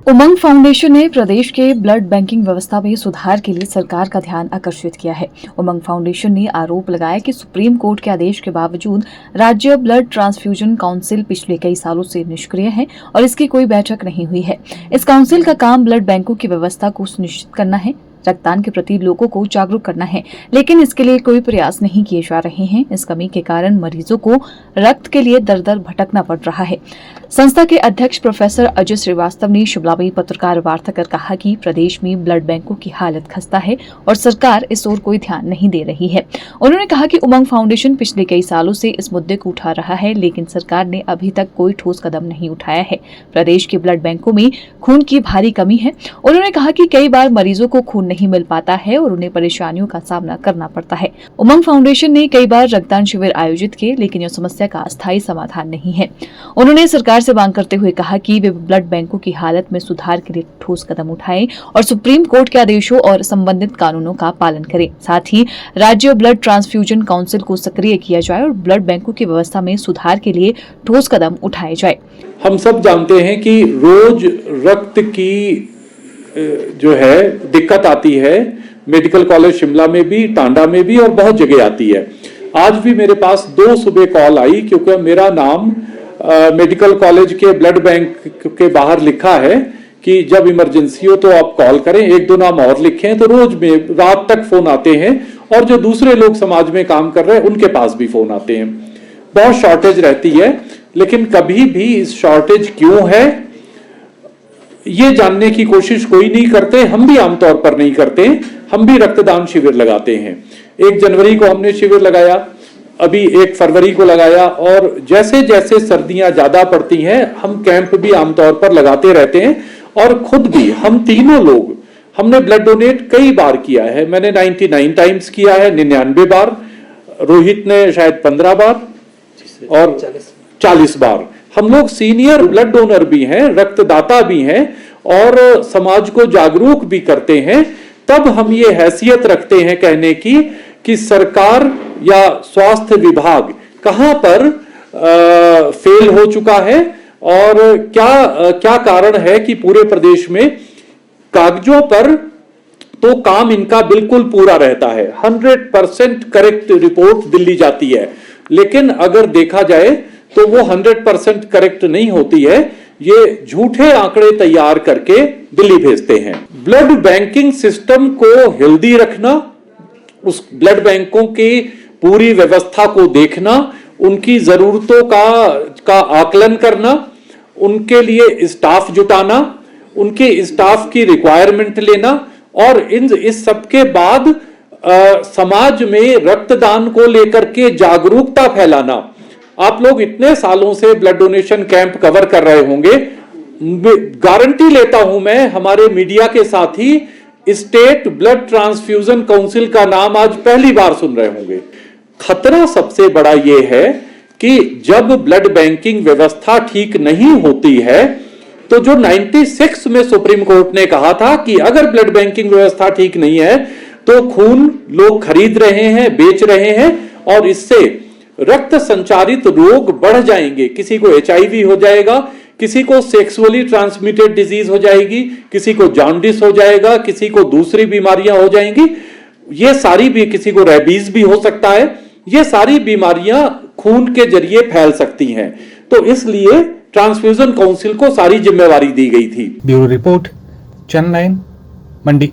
उमंग foundation ने प्रदेश के blood banking व्यवस्था में सुधार के लिए सरकार का ध्यान आकर्षित किया है। उमंग फाउंडेशन ने आरोप लगाया कि सुप्रीम कोर्ट के आदेश के बावजूद राज्य ब्लड ट्रांसफ्यूजन काउंसिल पिछले कई सालों से निष्क्रिय है और इसकी कोई बैठक नहीं हुई है। इस काउंसिल का काम ब्लड बैंकों की व्यवस्था को सुनिश्चित करना है, रक्तदान के प्रति लोगों को जागरूक करना है, लेकिन इसके लिए कोई प्रयास नहीं किए जा रहे हैं। इस कमी के कारण मरीजों को रक्त के लिए दर दर भटकना पड़ रहा है। संस्था के अध्यक्ष प्रोफेसर अजय श्रीवास्तव ने शिमला में पत्रकार वार्ता कर कहा कि प्रदेश में ब्लड बैंकों की हालत खस्ता है और सरकार इस ओर कोई ध्यान नहीं दे रही है। उन्होंने कहा कि उमंग फाउंडेशन पिछले कई सालों से इस मुद्दे को उठा रहा है, लेकिन सरकार ने अभी तक कोई ठोस कदम नहीं उठाया है। प्रदेश के ब्लड बैंकों में खून की भारी कमी है। उन्होंने कहा कि कई बार मरीजों को खून नहीं मिल पाता है और उन्हें परेशानियों का सामना करना पड़ता है। उमंग फाउंडेशन ने कई बार रक्तदान शिविर आयोजित किए, लेकिन यह समस्या का अस्थायी समाधान नहीं है। उन्होंने सरकार से मांग करते हुए कहा कि वे ब्लड बैंकों की हालत में सुधार के लिए ठोस कदम उठाएं और सुप्रीम कोर्ट के आदेशों और संबंधित कानूनों का पालन करें। साथ ही राज्य ब्लड ट्रांसफ्यूजन काउंसिल को सक्रिय किया जाए और ब्लड बैंकों की व्यवस्था में सुधार के लिए ठोस कदम उठाए जाए। हम सब जानते हैं कि रोज रक्त की जो है दिक्कत आती है। मेडिकल कॉलेज शिमला में भी, टांडा में भी और बहुत जगह आती है। आज भी मेरे पास 2 सुबह कॉल आई क्योंकि मेरा नाम मेडिकल कॉलेज के ब्लड बैंक के बाहर लिखा है कि जब इमरजेंसी हो तो आप कॉल करें। 1-2 नाम और लिखे हैं, तो रोज में रात तक फोन आते हैं और जो दूसरे लोग समाज में काम कर रहे हैं उनके पास भी फोन आते हैं। बहुत शॉर्टेज रहती है, लेकिन कभी भी इस शॉर्टेज क्यों है ये जानने की कोशिश कोई नहीं करते। हम भी आमतौर पर नहीं करते। हम भी रक्तदान शिविर लगाते हैं। 1 जनवरी को हमने शिविर लगाया, अभी 1 फरवरी को लगाया, और जैसे जैसे सर्दियां ज्यादा पड़ती हैं हम कैंप भी आमतौर पर लगाते रहते हैं। और खुद भी हम तीनों लोग हमने ब्लड डोनेट कई बार किया है। मैंने 99 टाइम्स किया है, 99 बार। रोहित ने शायद 15 बार और 40 बार। हम लोग सीनियर ब्लड डोनर भी हैं, रक्तदाता भी हैं और समाज को जागरूक भी करते हैं। तब हम ये हैसियत रखते हैं कहने की कि सरकार या स्वास्थ्य विभाग कहां पर फेल हो चुका है और क्या कारण है कि पूरे प्रदेश में कागजों पर तो काम इनका बिल्कुल पूरा रहता है। 100% करेक्ट रिपोर्ट दिल्ली जाती है, लेकिन अगर देखा जाए तो वो 100% करेक्ट नहीं होती है। ये झूठे आंकड़े तैयार करके दिल्ली भेजते हैं। ब्लड बैंकिंग सिस्टम को हेल्दी रखना, उस ब्लड बैंकों की पूरी व्यवस्था को देखना, उनकी जरूरतों का आकलन करना, उनके लिए स्टाफ जुटाना, उनके स्टाफ की रिक्वायरमेंट लेना और इस सब के बाद समाज में रक्तदान को लेकर के जागरूकता फैलाना। आप लोग इतने सालों से ब्लड डोनेशन कैंप कवर कर रहे होंगे, गारंटी लेता हूं मैं, हमारे मीडिया के साथी स्टेट ब्लड ट्रांसफ्यूजन काउंसिल का नाम आज पहली बार सुन रहे होंगे। खतरा सबसे बड़ा यह है कि जब ब्लड बैंकिंग व्यवस्था ठीक नहीं होती है तो जो 96 में सुप्रीम कोर्ट ने कहा था कि अगर ब्लड बैंकिंग व्यवस्था ठीक नहीं है तो खून लोग खरीद रहे हैं, बेच रहे हैं और इससे रक्त संचारित रोग बढ़ जाएंगे। किसी को HIV हो जाएगा, किसी को सेक्सुअली ट्रांसमिटेड डिजीज हो जाएगी, किसी को जॉन्डिस हो जाएगा, किसी को दूसरी बीमारियां हो जाएंगी। ये सारी भी, किसी को रेबीज भी हो सकता है। ये सारी बीमारियां खून के जरिए फैल सकती हैं। तो इसलिए ट्रांसफ्यूजन काउंसिल को सारी जिम्मेवारी दी गई थी। ब्यूरो रिपोर्ट, चैनल 9, मंडी।